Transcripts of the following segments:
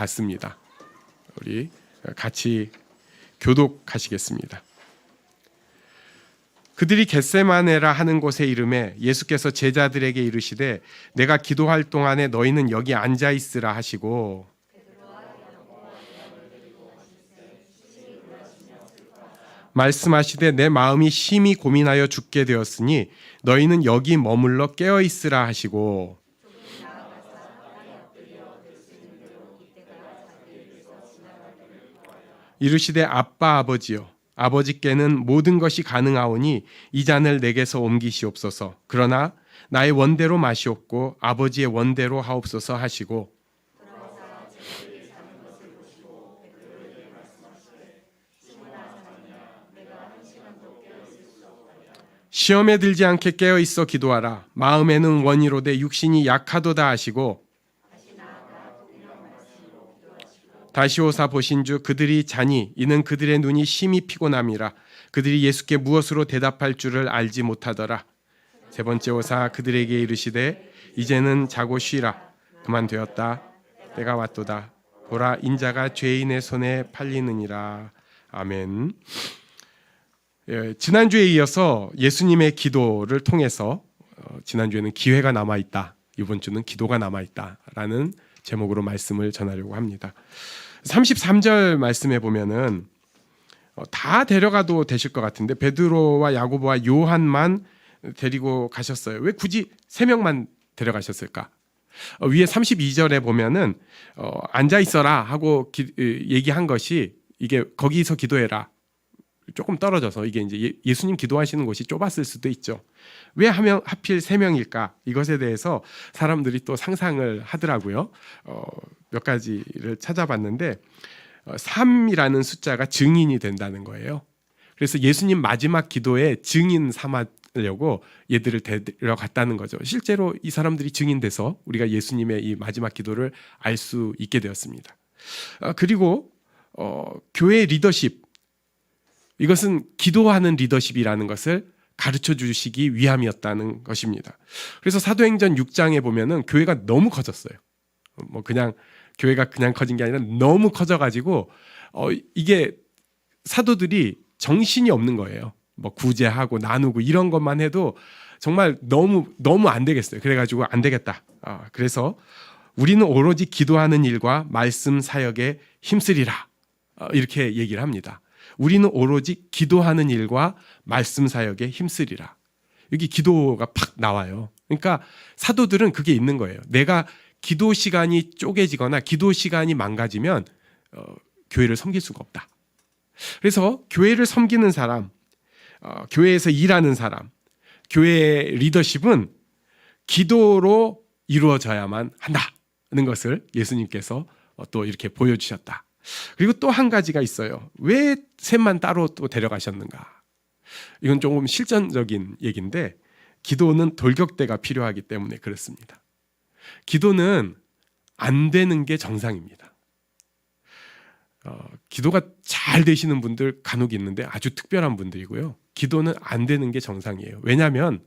같습니다. 우리 같이 교독하시겠습니다. 그들이 겟세마네라 하는 곳에 이르매 예수께서 제자들에게 이르시되 내가 기도할 동안에 너희는 여기 앉아 있으라 하시고 말씀하시되 내 마음이 심히 고민하여 죽게 되었으니 너희는 여기 머물러 깨어 있으라 하시고 이르시되 아빠 아버지여 아버지께는 모든 것이 가능하오니 이 잔을 내게서 옮기시옵소서. 그러나 나의 원대로 마시옵고 아버지의 원대로 하옵소서 하시고 시험에 들지 않게 깨어 있어 기도하라. 마음에는 원이로되 육신이 약하도다 하시고 다시 오사 보신 주 그들이 자니 이는 그들의 눈이 심히 피곤함이라. 그들이 예수께 무엇으로 대답할 줄을 알지 못하더라. 세 번째 오사 그들에게 이르시되 이제는 자고 쉬라. 그만 되었다. 때가 왔도다. 보라 인자가 죄인의 손에 팔리느니라. 아멘. 지난주에 이어서 예수님의 기도를 통해서 지난주에는 기회가 남아있다. 이번 주는 기도가 남아있다라는 제목으로 말씀을 전하려고 합니다. 33절 말씀에 보면은 다 데려가도 되실 것 같은데 베드로와 야고보와 요한만 데리고 가셨어요. 왜 굳이 3명만 데려가셨을까? 위에 32절에 보면은 앉아 있어라 하고 얘기한 것이 이게 거기서 기도해라. 조금 떨어져서 이게 이제 예수님 기도하시는 곳이 좁았을 수도 있죠. 왜 하필 3명일까? 이것에 대해서 사람들이 또 상상을 하더라고요. 몇 가지를 찾아봤는데 3이라는 숫자가 증인이 된다는 거예요. 그래서 예수님 마지막 기도에 증인 삼으려고 얘들을 데려갔다는 거죠. 실제로 이 사람들이 증인돼서 우리가 예수님의 이 마지막 기도를 알 수 있게 되었습니다. 그리고 교회 리더십, 이것은 기도하는 리더십이라는 것을 가르쳐 주시기 위함이었다는 것입니다. 그래서 사도행전 6장에 보면은 교회가 너무 커졌어요. 그냥 교회가 그냥 커진 게 아니라 너무 커져가지고 이게 사도들이 정신이 없는 거예요. 구제하고 나누고 이런 것만 해도 정말 너무 안 되겠어요. 그래가지고 안 되겠다. 그래서 우리는 오로지 기도하는 일과 말씀 사역에 힘쓰리라. 이렇게 얘기를 합니다. 우리는 오로지 기도하는 일과 말씀 사역에 힘쓰리라. 여기 기도가 팍 나와요. 그러니까 사도들은 그게 있는 거예요. 내가 기도 시간이 쪼개지거나 기도 시간이 망가지면 교회를 섬길 수가 없다. 그래서 교회를 섬기는 사람, 교회에서 일하는 사람, 교회의 리더십은 기도로 이루어져야만 한다는 것을 예수님께서 또 이렇게 보여주셨다. 그리고 또 한 가지가 있어요. 왜 셋만 따로 또 데려가셨는가? 이건 조금 실전적인 얘기인데 기도는 돌격대가 필요하기 때문에 그렇습니다. 기도는 안 되는 게 정상입니다. 기도가 잘 되시는 분들 간혹 있는데 아주 특별한 분들이고요. 기도는 안 되는 게 정상이에요. 왜냐하면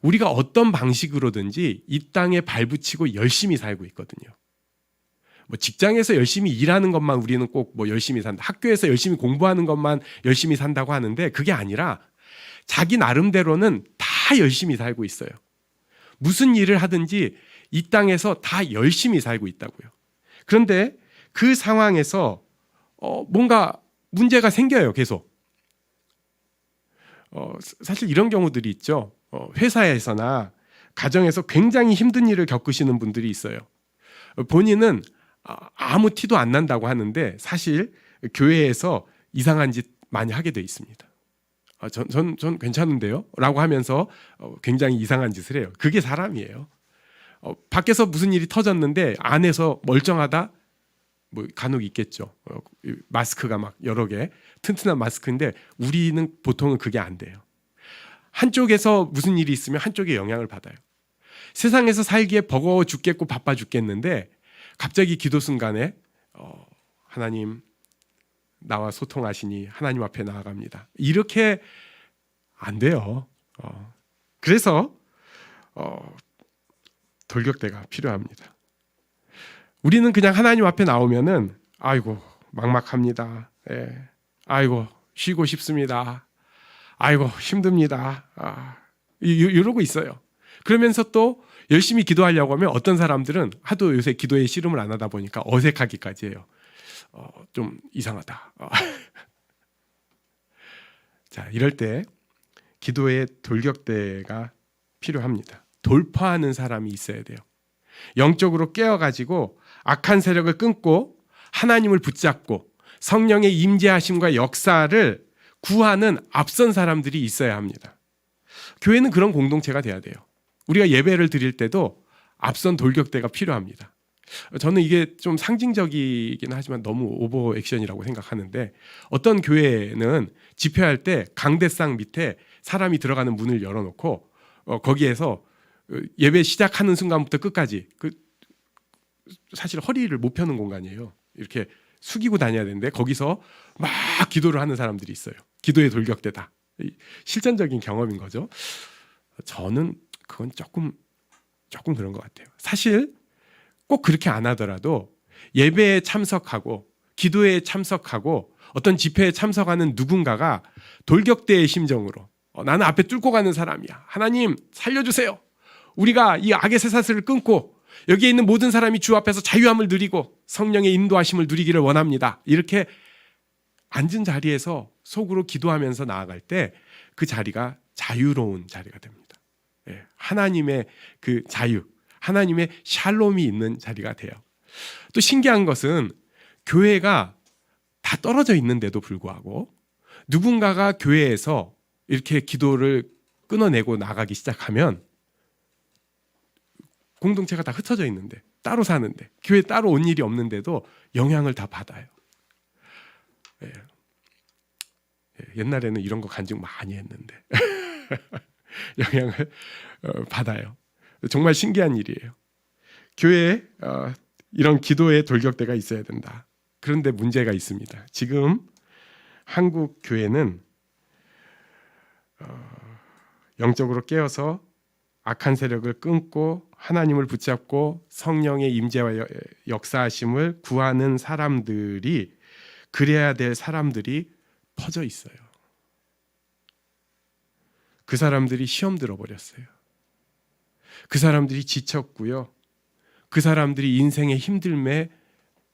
우리가 어떤 방식으로든지 이 땅에 발붙이고 열심히 살고 있거든요. 직장에서 열심히 일하는 것만 우리는 꼭 열심히 산다. 학교에서 열심히 공부하는 것만 열심히 산다고 하는데 그게 아니라 자기 나름대로는 다 열심히 살고 있어요. 무슨 일을 하든지 이 땅에서 다 열심히 살고 있다고요. 그런데 그 상황에서 뭔가 문제가 생겨요. 계속. 사실 이런 경우들이 있죠. 회사에서나 가정에서 굉장히 힘든 일을 겪으시는 분들이 있어요. 본인은 아무 티도 안 난다고 하는데 사실 교회에서 이상한 짓 많이 하게 돼 있습니다. 전 괜찮은데요? 라고 하면서 굉장히 이상한 짓을 해요. 그게 사람이에요. 밖에서 무슨 일이 터졌는데 안에서 멀쩡하다? 간혹 있겠죠. 마스크가 막 여러 개 튼튼한 마스크인데 우리는 보통은 그게 안 돼요. 한쪽에서 무슨 일이 있으면 한쪽에 영향을 받아요. 세상에서 살기에 버거워 죽겠고 바빠 죽겠는데 갑자기 기도 순간에 하나님 나와 소통하시니 하나님 앞에 나아갑니다. 이렇게 안 돼요. 그래서 돌격대가 필요합니다. 우리는 그냥 하나님 앞에 나오면은 아이고 막막합니다. 예. 아이고 쉬고 싶습니다. 아이고 힘듭니다. 이러고 있어요. 그러면서 또 열심히 기도하려고 하면 어떤 사람들은 하도 요새 기도에 씨름을 안 하다 보니까 어색하기까지 해요. 좀 이상하다. 자, 이럴 때 기도의 돌격대가 필요합니다. 돌파하는 사람이 있어야 돼요. 영적으로 깨어가지고 악한 세력을 끊고 하나님을 붙잡고 성령의 임재하심과 역사를 구하는 앞선 사람들이 있어야 합니다. 교회는 그런 공동체가 돼야 돼요. 우리가 예배를 드릴 때도 앞선 돌격대가 필요합니다. 저는 이게 좀 상징적이긴 하지만 너무 오버 액션이라고 생각하는데, 어떤 교회는 집회할 때 강대상 밑에 사람이 들어가는 문을 열어놓고 거기에서 예배 시작하는 순간부터 끝까지 사실 허리를 못 펴는 공간이에요. 이렇게 숙이고 다녀야 되는데 거기서 막 기도를 하는 사람들이 있어요. 기도의 돌격대다. 실전적인 경험인 거죠. 저는 그건 조금 그런 것 같아요. 사실 꼭 그렇게 안 하더라도 예배에 참석하고 기도에 참석하고 어떤 집회에 참석하는 누군가가 돌격대의 심정으로 나는 앞에 뚫고 가는 사람이야. 하나님 살려주세요. 우리가 이 악의 쇠사슬을 끊고 여기에 있는 모든 사람이 주 앞에서 자유함을 누리고 성령의 인도하심을 누리기를 원합니다. 이렇게 앉은 자리에서 속으로 기도하면서 나아갈 때 그 자리가 자유로운 자리가 됩니다. 하나님의 그 자유, 하나님의 샬롬이 있는 자리가 돼요. 또 신기한 것은 교회가 다 떨어져 있는데도 불구하고 누군가가 교회에서 이렇게 기도를 끊어내고 나가기 시작하면 공동체가 다 흩어져 있는데, 따로 사는데, 교회 따로 온 일이 없는데도 영향을 다 받아요. 옛날에는 이런 거 간증 많이 했는데 영향을 받아요. 정말 신기한 일이에요. 교회에 이런 기도의 돌격대가 있어야 된다. 그런데 문제가 있습니다. 지금 한국 교회는 영적으로 깨어서 악한 세력을 끊고 하나님을 붙잡고 성령의 임재와 역사하심을 구하는 사람들이, 그래야 될 사람들이 퍼져 있어요. 그 사람들이 시험 들어버렸어요. 그 사람들이 지쳤고요. 그 사람들이 인생의 힘듦에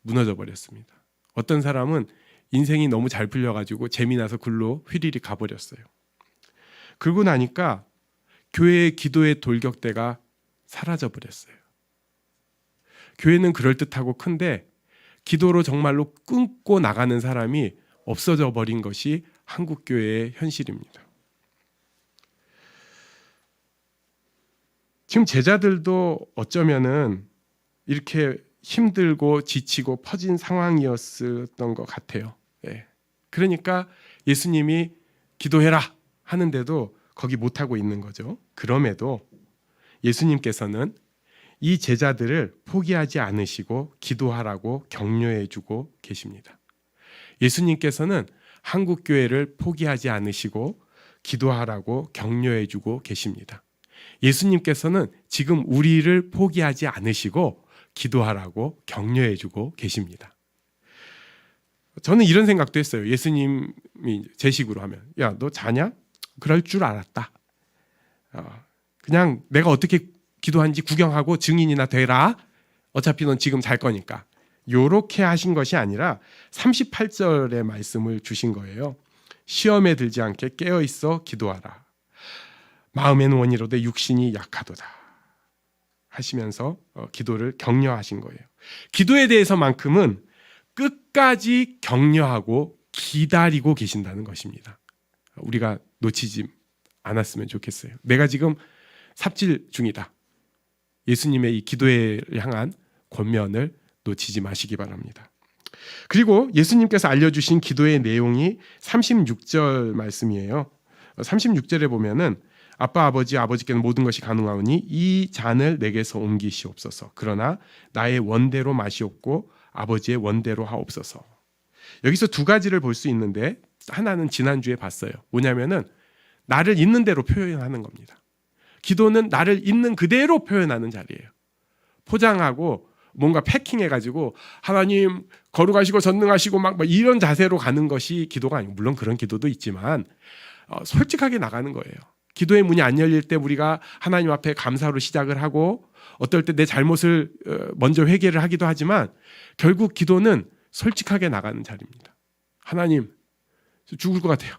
무너져 버렸습니다. 어떤 사람은 인생이 너무 잘 풀려가지고 재미나서 글로 휘리리 가버렸어요. 그러고 나니까 교회의 기도의 돌격대가 사라져 버렸어요. 교회는 그럴듯하고 큰데 기도로 정말로 끊고 나가는 사람이 없어져 버린 것이 한국 교회의 현실입니다. 지금 제자들도 어쩌면은 이렇게 힘들고 지치고 퍼진 상황이었던 것 같아요. 그러니까 예수님이 기도해라 하는데도 거기 못하고 있는 거죠. 그럼에도 예수님께서는 이 제자들을 포기하지 않으시고 기도하라고 격려해주고 계십니다. 예수님께서는 한국 교회를 포기하지 않으시고 기도하라고 격려해주고 계십니다. 예수님께서는 지금 우리를 포기하지 않으시고 기도하라고 격려해주고 계십니다. 저는 이런 생각도 했어요. 예수님이 제 식으로 하면, 야, 너 자냐? 그럴 줄 알았다. 그냥 내가 어떻게 기도하는지 구경하고 증인이나 되라. 어차피 넌 지금 잘 거니까. 요렇게 하신 것이 아니라 38절의 말씀을 주신 거예요. 시험에 들지 않게 깨어있어 기도하라. 마음에는 원이로되 육신이 약하도다 하시면서 기도를 격려하신 거예요. 기도에 대해서만큼은 끝까지 격려하고 기다리고 계신다는 것입니다. 우리가 놓치지 않았으면 좋겠어요. 내가 지금 삽질 중이다. 예수님의 이 기도에 향한 권면을 놓치지 마시기 바랍니다. 그리고 예수님께서 알려주신 기도의 내용이 36절 말씀이에요. 36절에 보면은 아빠 아버지께는 모든 것이 가능하오니 이 잔을 내게서 옮기시옵소서. 그러나 나의 원대로 마시옵고 아버지의 원대로 하옵소서. 여기서 두 가지를 볼 수 있는데, 하나는 지난주에 봤어요. 뭐냐면은 나를 있는 대로 표현하는 겁니다. 기도는 나를 있는 그대로 표현하는 자리예요. 포장하고 뭔가 패킹해가지고 하나님 거룩하시고 전능하시고 막 이런 자세로 가는 것이 기도가 아니고, 물론 그런 기도도 있지만 솔직하게 나가는 거예요. 기도의 문이 안 열릴 때 우리가 하나님 앞에 감사로 시작을 하고, 어떨 때 내 잘못을 먼저 회개를 하기도 하지만, 결국 기도는 솔직하게 나가는 자리입니다. 하나님, 죽을 것 같아요.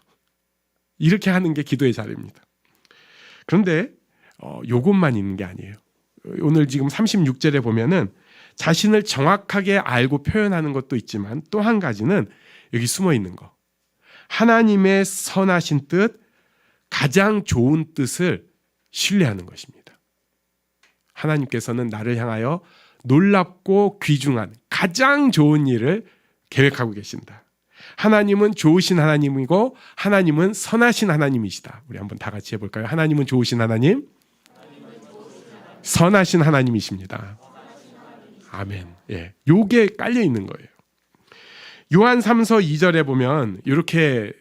이렇게 하는 게 기도의 자리입니다. 그런데 요것만 있는 게 아니에요. 오늘 지금 36절에 보면은 자신을 정확하게 알고 표현하는 것도 있지만, 또 한 가지는 여기 숨어 있는 거. 하나님의 선하신 뜻, 가장 좋은 뜻을 신뢰하는 것입니다. 하나님께서는 나를 향하여 놀랍고 귀중한 가장 좋은 일을 계획하고 계신다. 하나님은 좋으신 하나님이고 하나님은 선하신 하나님이시다. 우리 한번 다 같이 해볼까요? 하나님은 좋으신 하나님, 선하신 하나님이십니다. 아멘. 예, 요게 깔려 있는 거예요. 요한 3서 2절에 보면 이렇게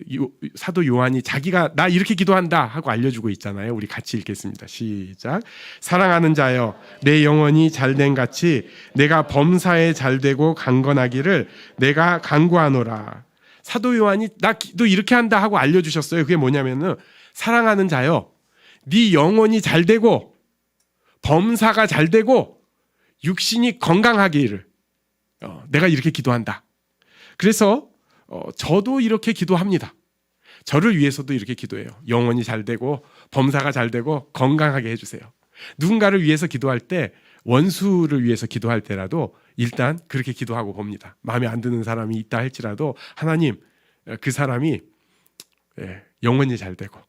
사도 요한이 자기가 나 이렇게 기도한다 하고 알려주고 있잖아요. 우리 같이 읽겠습니다. 시작. 사랑하는 자여, 내 영혼이 잘된 같이 내가 범사에 잘되고 강건하기를 내가 간구하노라. 사도 요한이 나 기도 이렇게 한다 하고 알려주셨어요. 그게 뭐냐면은, 사랑하는 자여, 네 영혼이 잘되고 범사가 잘되고 육신이 건강하기를 내가 이렇게 기도한다. 그래서 저도 이렇게 기도합니다. 저를 위해서도 이렇게 기도해요. 영혼이 잘되고 범사가 잘되고 건강하게 해주세요. 누군가를 위해서 기도할 때, 원수를 위해서 기도할 때라도 일단 그렇게 기도하고 봅니다. 마음에 안 드는 사람이 있다 할지라도, 하나님, 그 사람이 영혼이 잘되고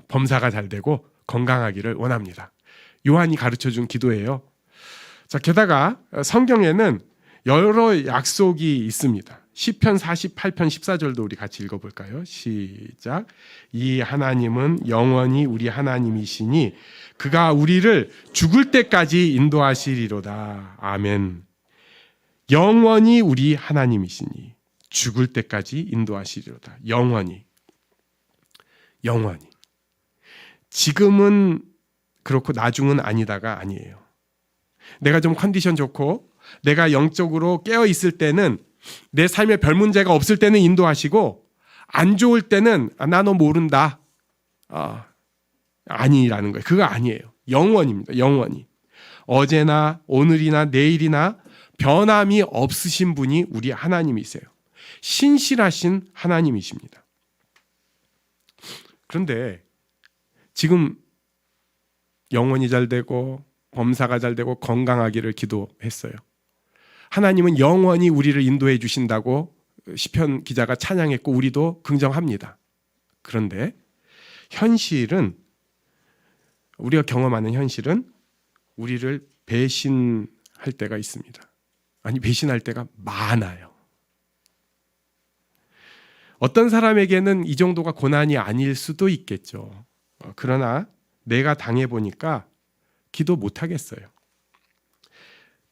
범사가 잘되고 건강하기를 원합니다. 요한이 가르쳐준 기도예요. 자, 게다가 성경에는 여러 약속이 있습니다. 시편 48편 14절도 우리 같이 읽어볼까요? 시작. 이 하나님은 영원히 우리 하나님이시니 그가 우리를 죽을 때까지 인도하시리로다. 아멘. 영원히 우리 하나님이시니 죽을 때까지 인도하시리로다. 영원히. 영원히. 지금은 그렇고 나중은 아니다가 아니에요. 내가 좀 컨디션 좋고 내가 영적으로 깨어 있을 때는, 내 삶에 별 문제가 없을 때는 인도하시고, 안 좋을 때는 나 너 모른다, 아니라는 거예요. 그거 아니에요. 영원입니다. 영원히. 어제나 오늘이나 내일이나 변함이 없으신 분이 우리 하나님이세요. 신실하신 하나님이십니다. 그런데 지금 영혼이 잘되고 범사가 잘되고 건강하기를 기도했어요. 하나님은 영원히 우리를 인도해 주신다고 시편 기자가 찬양했고, 우리도 긍정합니다. 그런데 현실은, 우리가 경험하는 현실은 우리를 배신할 때가 있습니다. 아니, 배신할 때가 많아요. 어떤 사람에게는 이 정도가 고난이 아닐 수도 있겠죠. 그러나 내가 당해보니까 기도 못하겠어요.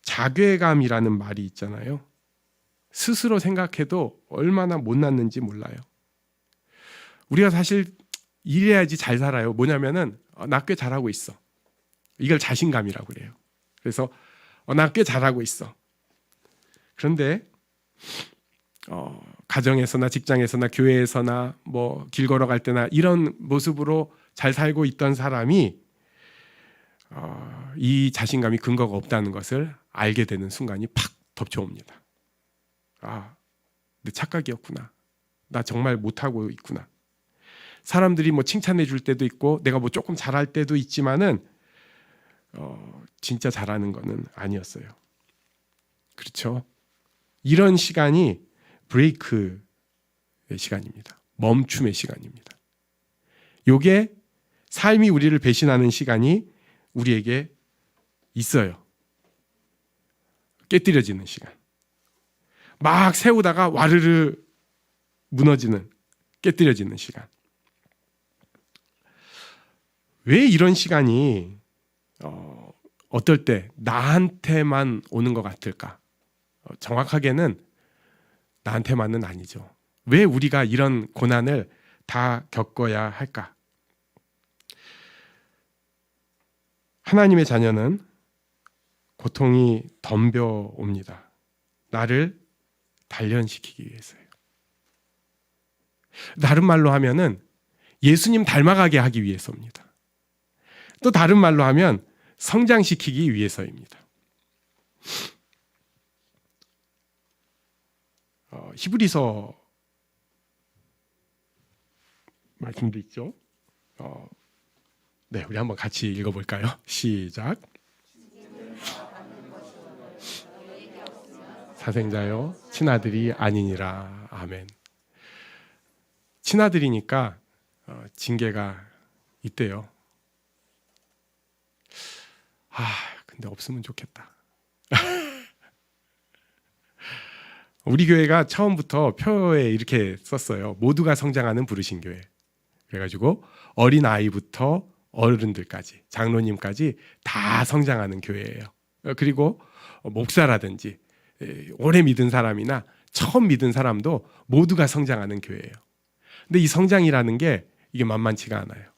자괴감이라는 말이 있잖아요. 스스로 생각해도 얼마나 못났는지 몰라요. 우리가 사실 이래야지 잘 살아요. 뭐냐면은 나 꽤 잘하고 있어. 이걸 자신감이라고 그래요. 그래서 나 꽤 잘하고 있어. 그런데 가정에서나 직장에서나 교회에서나 뭐 길 걸어갈 때나 이런 모습으로 잘 살고 있던 사람이 이 자신감이 근거가 없다는 것을 알게 되는 순간이 팍 덮쳐옵니다. 내 착각이었구나. 나 정말 못하고 있구나. 사람들이 뭐 칭찬해 줄 때도 있고 내가 뭐 조금 잘할 때도 있지만은 진짜 잘하는 거는 아니었어요. 그렇죠? 이런 시간이 브레이크의 시간입니다. 멈춤의 시간입니다. 요게 삶이 우리를 배신하는 시간이 우리에게 있어요. 깨뜨려지는 시간. 막 세우다가 와르르 무너지는, 깨뜨려지는 시간. 왜 이런 시간이 어떨 때 나한테만 오는 것 같을까? 정확하게는 나한테만은 아니죠. 왜 우리가 이런 고난을 다 겪어야 할까? 하나님의 자녀는 고통이 덤벼옵니다. 나를 단련시키기 위해서요. 다른 말로 하면은 예수님 닮아가게 하기 위해서입니다. 또 다른 말로 하면 성장시키기 위해서입니다. 히브리서 말씀도 있죠. 네, 우리 한번 같이 읽어볼까요? 시작. 사생자요 친아들이 아니니라. 아멘. 친아들이니까 징계가 있대요. 근데 없으면 좋겠다. 우리 교회가 처음부터 표에 이렇게 썼어요. 모두가 성장하는 부르신 교회. 그래가지고 어린 아이부터 어른들까지, 장로님까지 다 성장하는 교회예요. 그리고 목사라든지 오래 믿은 사람이나 처음 믿은 사람도 모두가 성장하는 교회예요. 근데 이 성장이라는 게 이게 만만치가 않아요.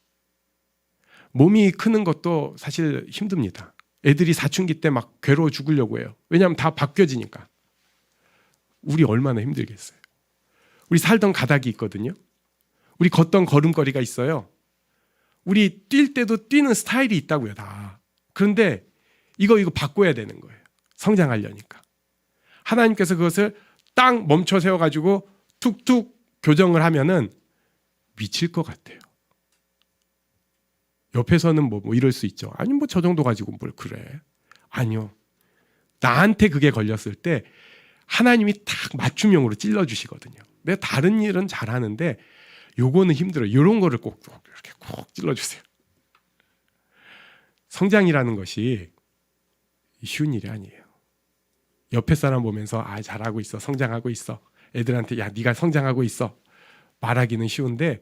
몸이 크는 것도 사실 힘듭니다. 애들이 사춘기 때 막 괴로워 죽으려고 해요. 왜냐하면 다 바뀌어지니까. 우리 얼마나 힘들겠어요. 우리 살던 가닥이 있거든요. 우리 걷던 걸음걸이가 있어요. 우리 뛸 때도 뛰는 스타일이 있다고요, 다. 그런데 이거 바꿔야 되는 거예요. 성장하려니까. 하나님께서 그것을 딱 멈춰 세워가지고 툭툭 교정을 하면은 미칠 것 같아요. 옆에서는 뭐 이럴 수 있죠. 아니 뭐 저 정도 가지고 뭘 그래. 아니요. 나한테 그게 걸렸을 때 하나님이 딱 맞춤형으로 찔러주시거든요. 내가 다른 일은 잘하는데 요거는 힘들어요. 이런 거를 꼭 이렇게 꼭 찔러주세요. 성장이라는 것이 쉬운 일이 아니에요. 옆에 사람 보면서 잘하고 있어, 성장하고 있어. 애들한테 야 네가 성장하고 있어 말하기는 쉬운데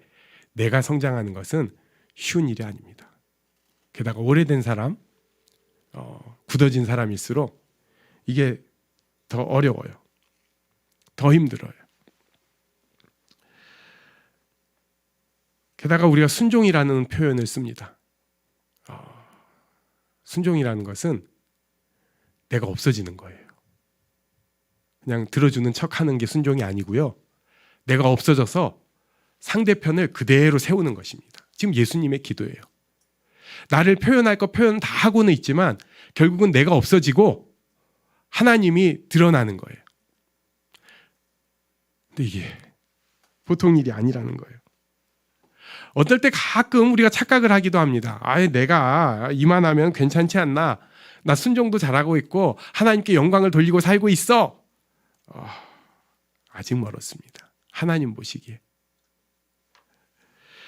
내가 성장하는 것은 쉬운 일이 아닙니다. 게다가 오래된 사람, 굳어진 사람일수록 이게 더 어려워요. 더 힘들어요. 게다가 우리가 순종이라는 표현을 씁니다. 순종이라는 것은 내가 없어지는 거예요. 그냥 들어주는 척하는 게 순종이 아니고요. 내가 없어져서 상대편을 그대로 세우는 것입니다. 지금 예수님의 기도예요. 나를 표현할 거 표현 다 하고는 있지만 결국은 내가 없어지고 하나님이 드러나는 거예요. 근데 이게 보통 일이 아니라는 거예요. 어떨 때 가끔 우리가 착각을 하기도 합니다. 내가 이만하면 괜찮지 않나? 나 순종도 잘하고 있고 하나님께 영광을 돌리고 살고 있어. 아직 멀었습니다. 하나님 보시기에.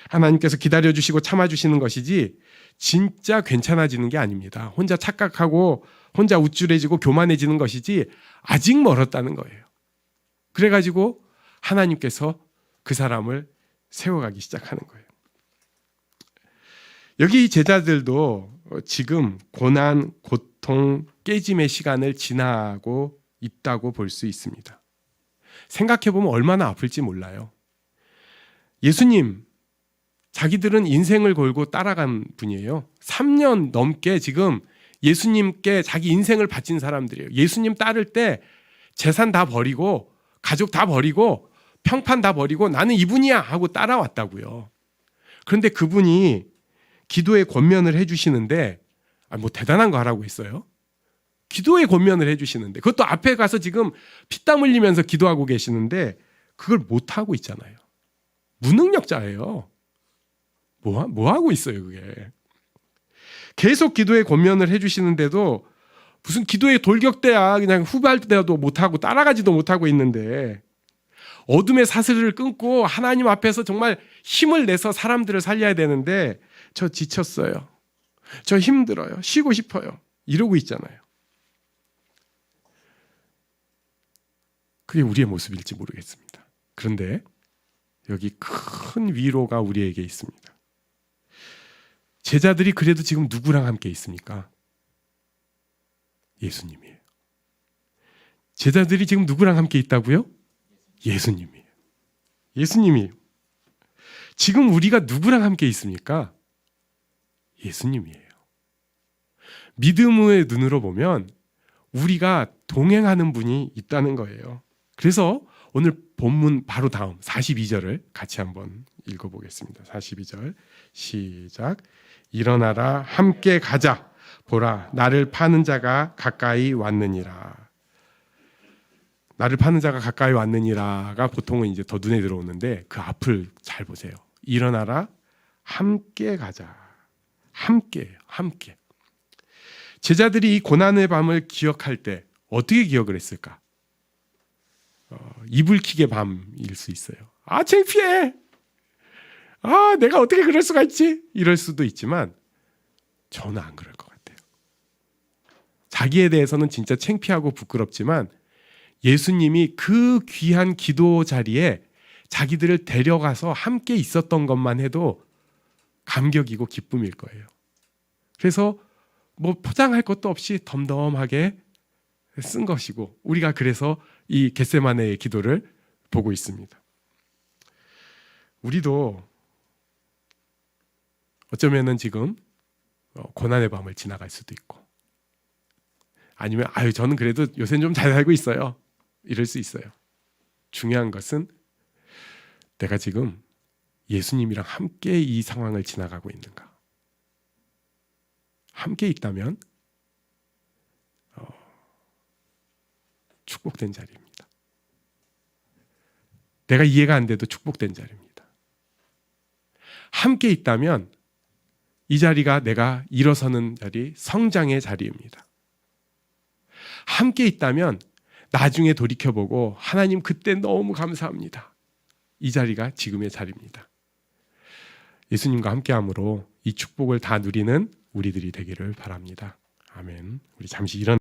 하나님께서 기다려주시고 참아주시는 것이지 진짜 괜찮아지는 게 아닙니다. 혼자 착각하고 혼자 우쭐해지고 교만해지는 것이지 아직 멀었다는 거예요. 그래가지고 하나님께서 그 사람을 세워가기 시작하는 거예요. 여기 제자들도 지금 고난, 고통, 깨짐의 시간을 지나고 있다고 볼 수 있습니다. 생각해보면 얼마나 아플지 몰라요. 예수님, 자기들은 인생을 걸고 따라간 분이에요. 3년 넘게 지금 예수님께 자기 인생을 바친 사람들이에요. 예수님 따를 때 재산 다 버리고 가족 다 버리고 평판 다 버리고 나는 이분이야 하고 따라왔다고요. 그런데 그분이 기도의 권면을 해주시는데 뭐 대단한 거 하라고 했어요. 기도의 권면을 해주시는데 그것도 앞에 가서 지금 피땀 흘리면서 기도하고 계시는데 그걸 못하고 있잖아요. 무능력자예요. 뭐 하고 있어요 그게. 계속 기도의 권면을 해주시는데도 무슨 기도의 돌격대야 그냥 후발 때도 못하고 따라가지도 못하고 있는데 어둠의 사슬을 끊고 하나님 앞에서 정말 힘을 내서 사람들을 살려야 되는데 저 지쳤어요. 저 힘들어요. 쉬고 싶어요. 이러고 있잖아요. 그게 우리의 모습일지 모르겠습니다. 그런데 여기 큰 위로가 우리에게 있습니다. 제자들이 그래도 지금 누구랑 함께 있습니까? 예수님이에요. 제자들이 지금 누구랑 함께 있다고요? 예수님이에요. 예수님이에요. 지금 우리가 누구랑 함께 있습니까? 예수님이에요. 믿음의 눈으로 보면 우리가 동행하는 분이 있다는 거예요. 그래서 오늘 본문 바로 다음 42절을 같이 한번 읽어보겠습니다. 42절 시작. 일어나라 함께 가자. 보라 나를 파는 자가 가까이 왔느니라. 나를 파는 자가 가까이 왔느니라가 보통은 이제 더 눈에 들어오는데 그 앞을 잘 보세요. 일어나라 함께 가자. 함께예요. 함께. 제자들이 이 고난의 밤을 기억할 때 어떻게 기억을 했을까? 이불킥의 밤일 수 있어요. 아 창피해. 아 내가 어떻게 그럴 수가 있지? 이럴 수도 있지만 저는 안 그럴 것 같아요. 자기에 대해서는 진짜 창피하고 부끄럽지만 예수님이 그 귀한 기도 자리에 자기들을 데려가서 함께 있었던 것만 해도 감격이고 기쁨일 거예요. 그래서 뭐 포장할 것도 없이 덤덤하게 쓴 것이고 우리가 그래서 이 겟세마네의 기도를 보고 있습니다. 우리도 어쩌면은 지금 고난의 밤을 지나갈 수도 있고 아니면 아유 저는 그래도 요새는 좀 잘 살고 있어요. 이럴 수 있어요. 중요한 것은 내가 지금 예수님이랑 함께 이 상황을 지나가고 있는가. 함께 있다면 축복된 자리입니다. 내가 이해가 안 돼도 축복된 자리입니다. 함께 있다면 이 자리가 내가 일어서는 자리, 성장의 자리입니다. 함께 있다면 나중에 돌이켜보고 하나님 그때 너무 감사합니다. 이 자리가 지금의 자리입니다. 예수님과 함께함으로 이 축복을 다 누리는 우리들이 되기를 바랍니다. 아멘. 우리 잠시 일어나